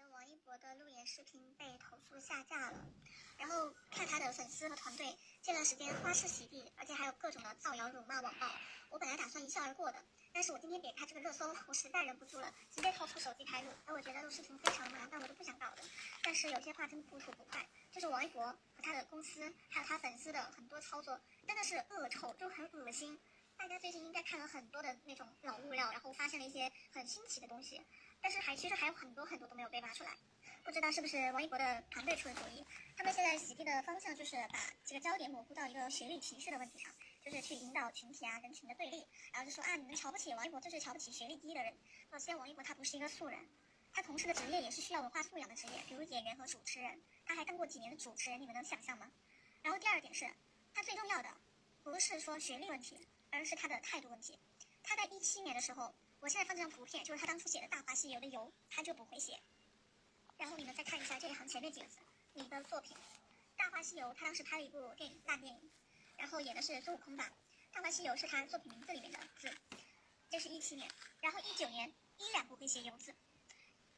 的王一博的路演视频被投诉下架了，然后看他的粉丝和团队这段时间花式洗地，而且还有各种的造谣、辱骂、网暴。我本来打算一笑而过的，但是我今天点开这个热搜，我实在忍不住了，直接掏出手机开录。而我觉得录视频非常慢，但我都不想搞的。但是有些话真的不吐不快，就是王一博和他的公司，还有他粉丝的很多操作，真的是恶臭，就很恶心。大家最近应该看了很多的那种老物料，然后发现了一些很新奇的东西，但是其实还有很多都没有被挖出来。不知道是不是王一博的团队出的主意？他们现在洗地的方向就是把这个焦点模糊到一个学历歧视的问题上，就是去引导群体啊人群的对立，然后就说啊你们瞧不起王一博，就是瞧不起学历低的人。首先，王一博他不是一个素人，他从事的职业也是需要文化素养的职业，比如演员和主持人，他还当过几年的主持人，你们能想象吗？然后第二点是，他最重要的不是说学历问题，而是他的态度问题。他在2017年的时候，我现在放这张图片，就是他当初写的《大话西游》的游，他就不会写。然后你们再看一下这一行前面几个字，你的作品《大话西游》，他当时拍了一部烂电影，然后演的是孙悟空吧，《大话西游》是他作品名字里面的字，这是17年，然后19年依然不会写游字，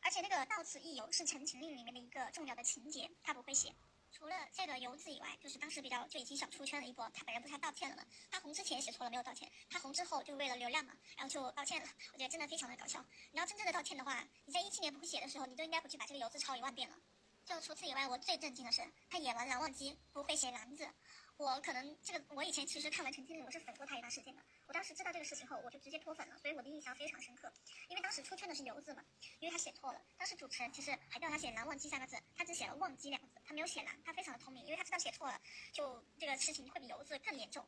而且那个到此一游是《陈情令》里面的一个重要的情节，他不会写。除了这个游字以外，就是当时就已经小出圈了一波。他本人不是还道歉了吗？他红之前写错了没有道歉，他红之后就为了流量嘛，然后就道歉了。我觉得真的非常的搞笑。你要真正的道歉的话，你在17年不会写的时候，你就应该回去把这个游字抄1万遍了。就除此以外，我最震惊的是，他演完《蓝忘机》不会写蓝字。我可能我以前其实看完《陈情令》，我是粉过他一段时间的。我当时知道这个事情后，我就直接脱粉了，所以我的印象非常深刻。因为当时出圈的是游字嘛，因为他写错了。当时主持人其实还叫他写蓝忘机3个字，他只写了忘机2个字，他没有写蓝，他非常的聪明，因为他知道写错了，就这个事情会比游字更严重。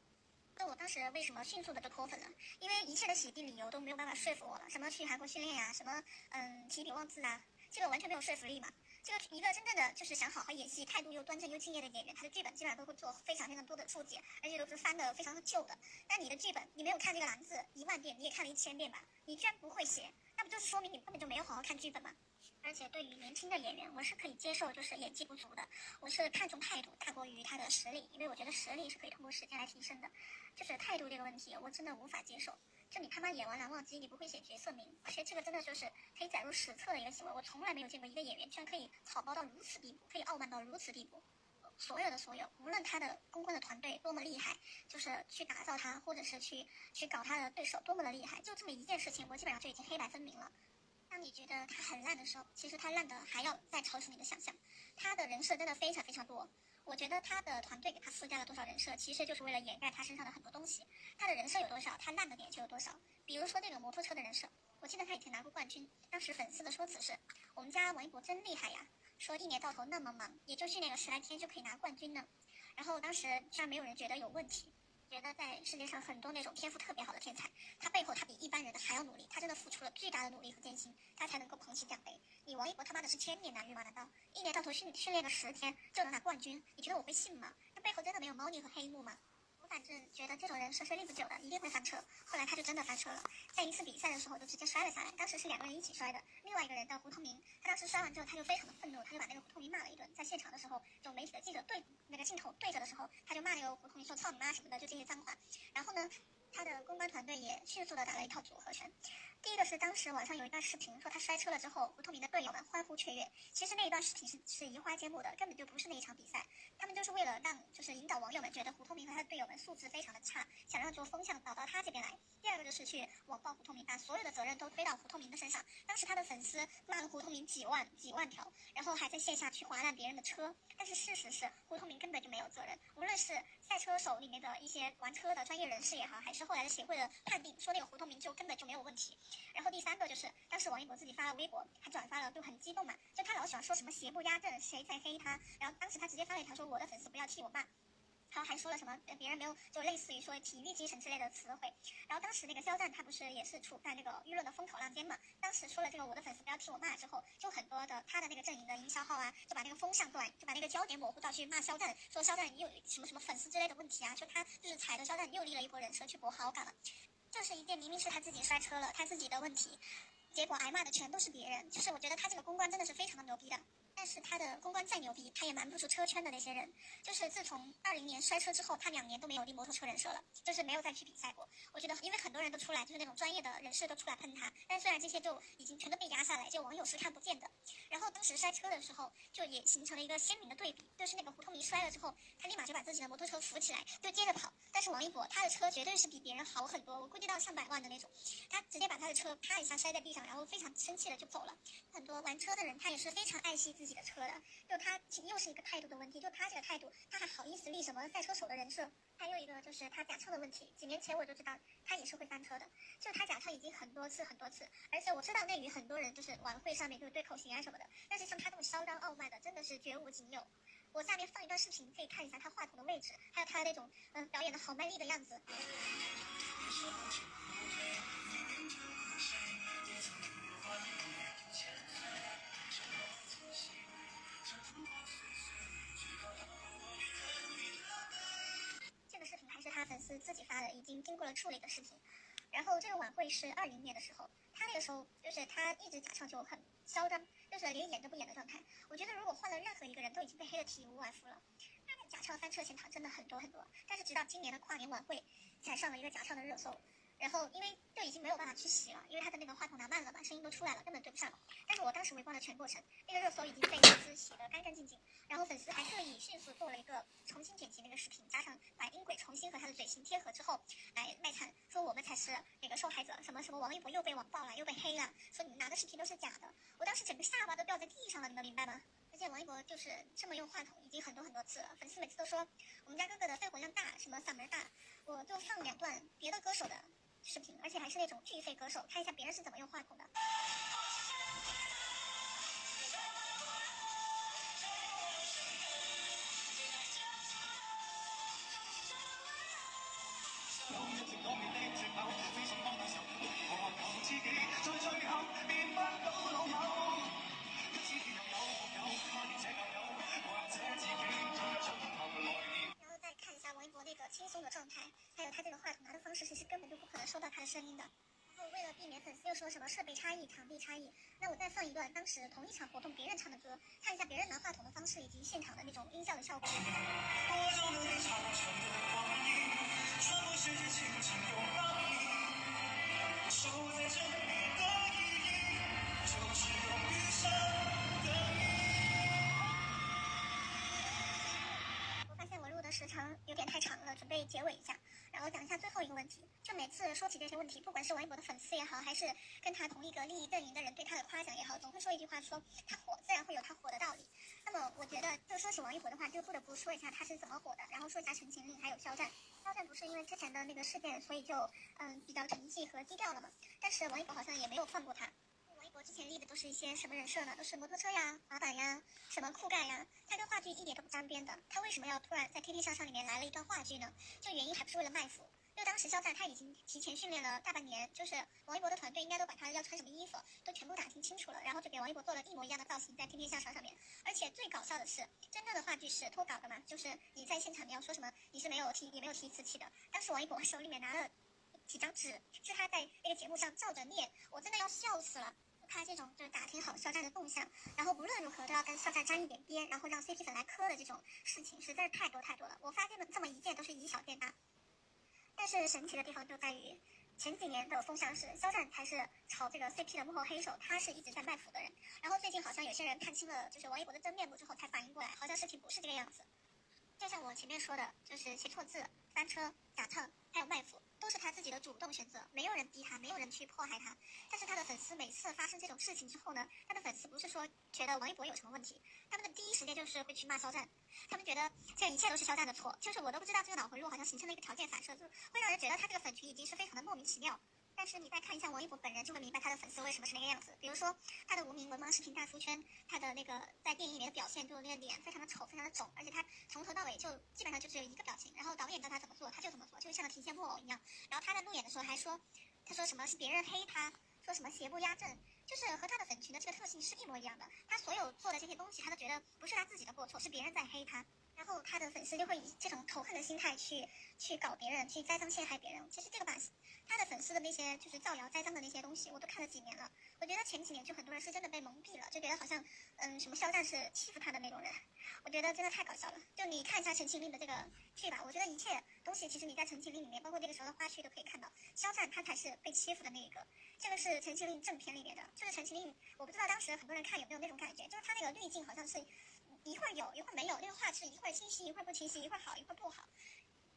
那我当时为什么迅速的就脱粉了？因为一切的洗地理由都没有办法说服我了，什么去韩国训练呀，什么提笔忘字啊，这个完全没有说服力嘛。这个一个真正的就是想好好演戏、态度又端正又敬业的演员，他的剧本基本上都会做非常多的注解，而且都是翻的非常的旧的。但你的剧本，你没有看这个蓝字1万遍，你也看了1000遍吧？你居然不会写，那不就是说明你根本就没有好好看剧本吗？而且对于年轻的演员，我是可以接受就是演技不足的，我是看重态度大过于他的实力，因为我觉得实力是可以通过时间来提升的，就是态度这个问题，我真的无法接受。就你他妈演完蓝忘机，你不会写角色名，而且这个真的就是可以载入史册的一个行为。我从来没有见过一个演员居然可以草包到如此地步，可以傲慢到如此地步。所有的所有，无论他的公关的团队多么厉害，就是去打造他，或者是去搞他的对手多么的厉害，就这么一件事情，我基本上就已经黑白分明了。当你觉得他很烂的时候，其实他烂的还要再超出你的想象。他的人设真的非常多。我觉得他的团队给他附加了多少人设，其实就是为了掩盖他身上的很多东西。他的人设有多少，他烂的点就有多少。比如说那个摩托车的人设，我记得他以前拿过冠军，当时粉丝的说辞是：我们家王一博真厉害呀，说一年到头那么忙，也就训练个10来天就可以拿冠军呢。然后当时居然没有人觉得有问题。觉得在世界上很多那种天赋特别好的天才，他背后他比一般人的还要努力，他真的付出了巨大的努力和艰辛，他才能够捧起奖杯。你王一博他妈的是千年难遇吗？难道一年到头训练个10天就能拿冠军？你觉得我会信吗？这背后真的没有猫腻和黑幕吗？我反正觉得这种人是立不久的，一定会翻车。后来他就真的翻车了，在一次比赛的时候就直接摔了下来，当时是2个人一起摔的，另外一个人叫胡通明，他当时摔完之后他就非常的愤怒，他就把那个胡通明骂了一顿。在现场的时候，就媒体的记者对那个镜头对着的时候，他就骂那个胡通明说操你妈什么的，就这些脏话。然后呢，他的公关团队也迅速的打了一套组合拳。第一个是当时网上有一段视频说他摔车了之后，胡通明的队友们欢呼雀跃。其实那一段视频是移花接木的，根本就不是那一场比赛。他们就是为了就是引导网友们觉得胡通明和他的队友们素质非常的差，想让这个风向导到他这边来。第二个就是去网暴胡通明，把所有的责任都推到胡通明的身上。当时他的粉丝骂了胡通明几万条，然后还在线下去划烂别人的车。但是事实是，胡通明根本就没有责任。无论是赛车手里面的一些玩车的专业人士也好，还是后来的协会的判定，说那个胡通明就根本就没有问题。然后第3个就是当时王一博自己发了微博，还转发了，就很激动嘛，就他老喜欢说什么邪不压正，谁在黑他，然后当时他直接发了一条说我的粉丝不要替我骂。然后还说了什么别人没有，就类似于说体育精神之类的词汇。然后当时那个肖战他不是也是处在那个舆论的风口浪尖嘛，当时说了这个我的粉丝不要替我骂之后，就很多的他的那个阵营的营销号啊，就把那个风向段，就把那个焦点模糊到去骂肖战，说肖战又有什么粉丝之类的问题啊，说他就是踩着肖战又立了一波人设去博好感了。就是一件明明是他自己摔车了，他自己的问题，结果挨骂的全都是别人。就是我觉得他这个公关真的是非常的牛逼的。但是他的公关再牛逼，他也瞒不住车圈的那些人。就是自从20年摔车之后，他2年都没有立摩托车人设了，就是没有再去比赛过。我觉得，因为很多人都出来，就是那种专业的人士都出来喷他，但虽然这些就已经全都被压下来，就网友是看不见的。然后后当时摔车的时候，就也形成了一个鲜明的对比，就是那个胡同迷摔了之后，他立马就把自己的摩托车扶起来，就接着跑。但是王一博他的车绝对是比别人好很多，我估计到上百万的那种，他直接把他的车啪一下摔在地上，然后非常生气的就走了。很多玩车的人他也是非常爱惜自己的车的，就他又是一个态度的问题，就他这个态度，他还好意思立什么赛车手的人设？还有一个就是他假车的问题，几年前我就知道他也是会翻车的，就他假车已经很多次，而且我知道内娱很多人就是晚会上面就是对口型啊什么的，但是像他这么嚣张傲慢的真的是绝无仅有。我下面放一段视频，可以看一下他话筒的位置，还有他那种表演的好卖力的样子。这个视频还是他粉丝自己发的，已经经过了处理的视频。然后这个晚会是2020年的时候，他那个时候就是他一直假唱就很嚣张，就是连演都不演的状态。我觉得如果换了任何一个人，都已经被黑得体无完肤了。假唱翻车现场真的很多，但是直到今年的跨年晚会才上了一个假唱的热搜。然后因为就已经没有办法去洗了，因为他的那个话筒拿慢了嘛，声音都出来了，根本对不上。但是我当时围观了全过程，那个热搜已经被粉丝洗得干干净净，然后粉丝还特意迅速做了一个重新剪辑那个视频，加上把音轨重新和他的嘴型贴合之后，来卖惨，说我们才是那个受害者，什么什么王一博又被网暴了，又被黑了，说你们拿的视频都是假的。我当时整个下巴都掉在地上了，你们明白吗？而且王一博就是这么用话筒已经很多次了，粉丝每次都说我们家哥哥的肺活量大，什么嗓门大，我就放2段别的歌手的视频，而且还是那种巨肺歌手，看一下别人是怎么用话筒的。然后再看一下王一博那个轻松的状态，还有他这个话筒拿的方式，其实根本就不可能收到他的声音的。然后为了避免粉丝又说什么设备差异、场地差异，那我再放一段当时同一场活动别人唱的歌，看一下别人拿话筒的方式以及现场的那种音效的效果。我发现我录的时长有点太长了，准备结尾一下，然后讲一下最后一个问题。就每次说起这些问题，不管是王一博的粉丝也好，还是跟他同一个利益阵营的人对他的夸奖也好，总会说一句话说他火自然会有他火的道理。那么我觉得，就说起王一博的话，就不得不说一下他是怎么火的，然后说一下陈情令还有肖战。肖战不是因为之前的那个事件，所以就比较沉寂和低调了嘛，但是王一博好像也没有放过他。王一博之前立的都是一些什么人设呢？都是摩托车呀、滑板呀、什么酷盖呀，他跟话剧一点都不沾边的。他为什么要突然在《天天向上》里面来了一段话剧呢？就原因还不是为了卖腐。因为当时肖战他已经提前训练了大半年，就是王一博的团队应该都把他要穿什么衣服都全部打听清楚了，然后就给王一博做了一模一样的造型在《天天向上》上面。而且最搞笑的是，真正的话剧是脱稿的嘛，就是你在现场你要说什么，你是没有提词器的。当时王一博手里面拿了几张纸，是他在那个节目上照着念，我真的要笑死了。他这种就是打听好肖战的动向，然后无论如何都要跟肖战沾一点边，然后让 CP 粉来磕的这种事情，实在是太多了。我发现了这么一件都是以小见大。但是神奇的地方就在于，前几年的风向是肖战才是炒这个 CP 的幕后黑手，他是一直在卖腐的人。然后最近好像有些人看清了就是王一博的真面目之后，才反应过来，好像事情不是这个样子。就像我前面说的，就是写错字、翻车、假唱，还有卖腐，都是他自己的主动选择，没有人逼他，没有人去迫害他。但是他的粉丝每次发生这种事情之后呢，他的粉丝不是说觉得王一博有什么问题，他们的第一时间就是会去骂肖战，他们觉得这一切都是肖战的错，就是我都不知道这个脑回路好像形成了一个条件反射，就会让人觉得他这个粉群已经是非常的莫名其妙。但是你再看一下王一博本人，就会明白他的粉丝为什么是那个样子。比如说他的无名文盲视频大出圈，他的那个在电影里面的表现，就那个脸非常的丑，非常的肿，而且他从头到尾就基本上就只有一个表情，然后导演叫他怎么做他就怎么做，就像个提线木偶一样。然后他在路演的时候还说，他说什么是别人黑他，说什么邪不压正，就是和他的粉群的这个特性是一模一样的。他所有做的这些东西，他都觉得不是他自己的过错，是别人在黑他。然后他的粉丝就会以这种仇恨的心态去搞别人，去栽赃陷害别人。其实这个把他的粉丝的那些就是造谣栽赃的那些东西，我都看了几年了。我我觉得前几年就很多人是真的被蒙蔽了，就觉得好像什么肖战是欺负他的那种人，我觉得真的太搞笑了。就你看一下《陈情令》的这个剧吧，我觉得一切东西其实你在《陈情令》里面，包括那个时候的花絮都可以看到，肖战他才是被欺负的那一个。这个是《陈情令》正片里面的，就是《陈情令》，我不知道当时很多人看有没有那种感觉，就是他那个滤镜好像是一会儿有一会儿没有，那个画质一会儿清晰一会儿不清晰，一会儿好一会儿不好。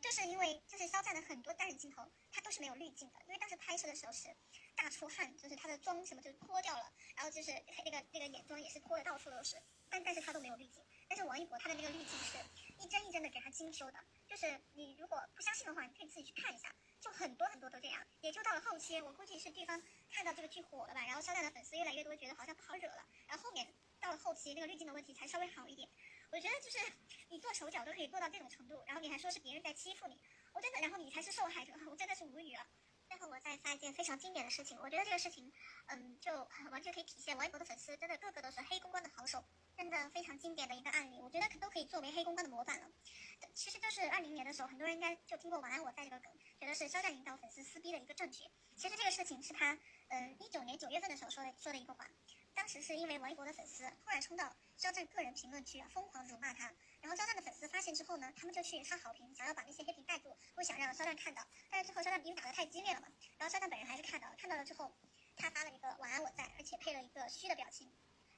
就是因为就是肖战的很多单人镜头，他都是没有滤镜的，因为当时拍摄的时候是大出汗，就是他的妆什么就脱掉了，然后就是那个眼妆也是脱的到处都是，但是他都没有滤镜。但是王一博他的那个滤镜是一帧一帧的给他精修的，就是你如果不相信的话，你可以自己去看一下，就很多很多都这样。也就到了后期，我估计是对方看到这个剧火了吧，然后肖战的粉丝越来越多，觉得好像不好惹了，然后后面到了后期那个滤镜的问题才稍微好一点。我觉得就是你做手脚都可以做到这种程度，然后你还说是别人在欺负你，我真的，然后你才是受害者，我真的是无语了。最后我再发一件非常经典的事情，我觉得这个事情，就完全可以体现王一博的粉丝真的个个都是黑公关的好手，真的非常经典的一个案例，我觉得都可以作为黑公关的模板了。其实就是2020年的时候，很多人应该就听过“晚安我在”这个梗，觉得是肖战引导粉丝撕逼的一个证据。其实这个事情是他19年9月份的时候说的一个话。当时是因为王一博的粉丝突然冲到肖战个人评论区疯狂辱骂他，然后肖战的粉丝发现之后呢，他们就去刷好评，想要把那些黑屏盖住，不想让肖战看到。但是之后肖战因为打得太激烈了嘛，然后肖战本人还是看到了，看到了之后，他发了一个“晚安我在”，而且配了一个虚的表情。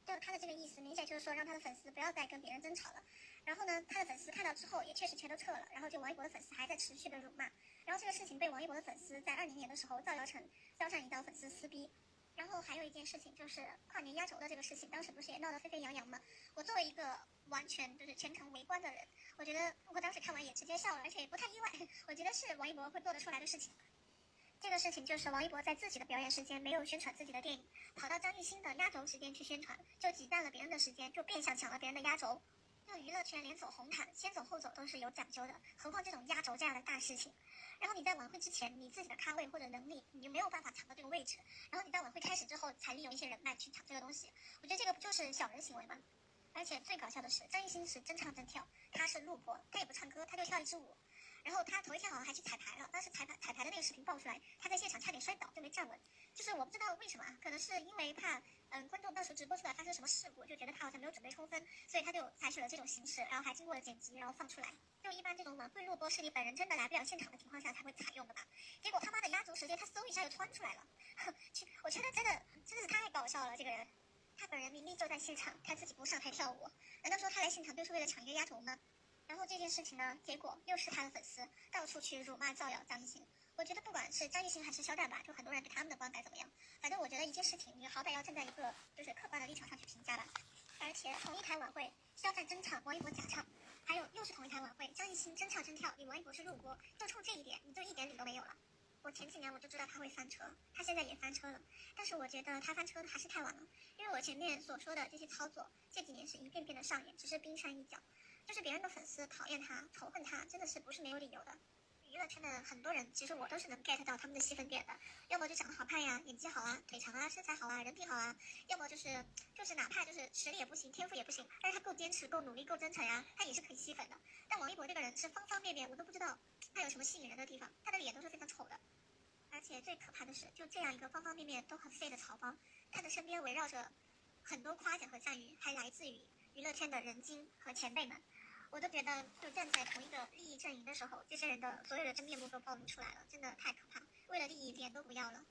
就他的这个意思，明显就是说让他的粉丝不要再跟别人争吵了。然后呢，他的粉丝看到之后也确实全都撤了，然后就王一博的粉丝还在持续的辱骂。然后这个事情被王一博的粉丝在2020年的时候造谣成肖战引导粉丝撕逼。然后还有一件事情就是跨年压轴的这个事情，当时不是也闹得沸沸扬扬吗？我作为一个完全就是全程围观的人，我觉得我当时看完也直接笑了，而且也不太意外，我觉得是王一博会做得出来的事情。这个事情就是王一博在自己的表演时间没有宣传自己的电影，跑到张艺兴的压轴时间去宣传，就挤占了别人的时间，就变相抢了别人的压轴。就娱乐圈连走红毯，先走后走都是有讲究的，何况这种压轴这样的大事情。然后你在晚会之前，你自己的咖位或者能力，你就没有办法抢到这个位置。然后你在晚会开始之后，才利用一些人脉去抢这个东西。我觉得这个不就是小人行为吗？而且最搞笑的是，张艺兴是真唱真跳，他是录播，他也不唱歌，他就跳一支舞。然后他头一天好像还去彩排了，当时彩排的那个视频爆出来，他在现场差点摔倒，就没站稳。就是我不知道为什么，可能是因为怕观众到时候直播出来发生什么事故，就觉得他好像没有准备充分，所以他就采取了这种形式，然后还经过了剪辑，然后放出来。就一般这种晚会录播是你本人真的来不了现场的情况下才会采用的吧？结果他妈的压轴时间他搜一下就窜出来了，我觉得真的是太搞笑了，这个人。他本人明明就在现场，他自己不上台跳舞，难道说他来现场就是为了抢一个压轴吗？然后这件事情呢，结果又是他的粉丝到处去辱骂造谣张艺兴。我觉得不管是张艺兴还是肖战吧，就很多人对他们的观感怎么样，反正我觉得一件事情，你好歹要站在一个就是客观的立场上去评价吧。而且同一台晚会，肖战真唱，王一博假唱，还有又是同一台晚会，张艺兴真唱真跳，你王一博是录播，就冲这一点，你就一点理都没有了。我前几年我就知道他会翻车，他现在也翻车了，但是我觉得他翻车的还是太晚了，因为我前面所说的这些操作，这几年是一遍遍的上演，只是冰山一角。就是别人的粉丝讨厌他、仇恨他，真的是不是没有理由的。娱乐圈的很多人，其实我都是能 get 到他们的细分点的，要么就长得好看呀，演技好啊，腿长啊，身材好啊，人品好啊，要么就是哪怕就是实力也不行，天赋也不行，但是他够坚持、够努力、够真诚呀，他也是可以吸粉的。但王一博这个人是方方面面，我都不知道他有什么吸引人的地方，他的脸都是非常丑的。而且最可怕的是，就这样一个方方面面都很废的草包，他的身边围绕着很多夸奖和赞誉，还来自于娱乐圈的人精和前辈们。我都觉得，就站在同一个利益阵营的时候，这些人的所有的真面目都暴露出来了，真的太可怕。为了利益，脸都不要了。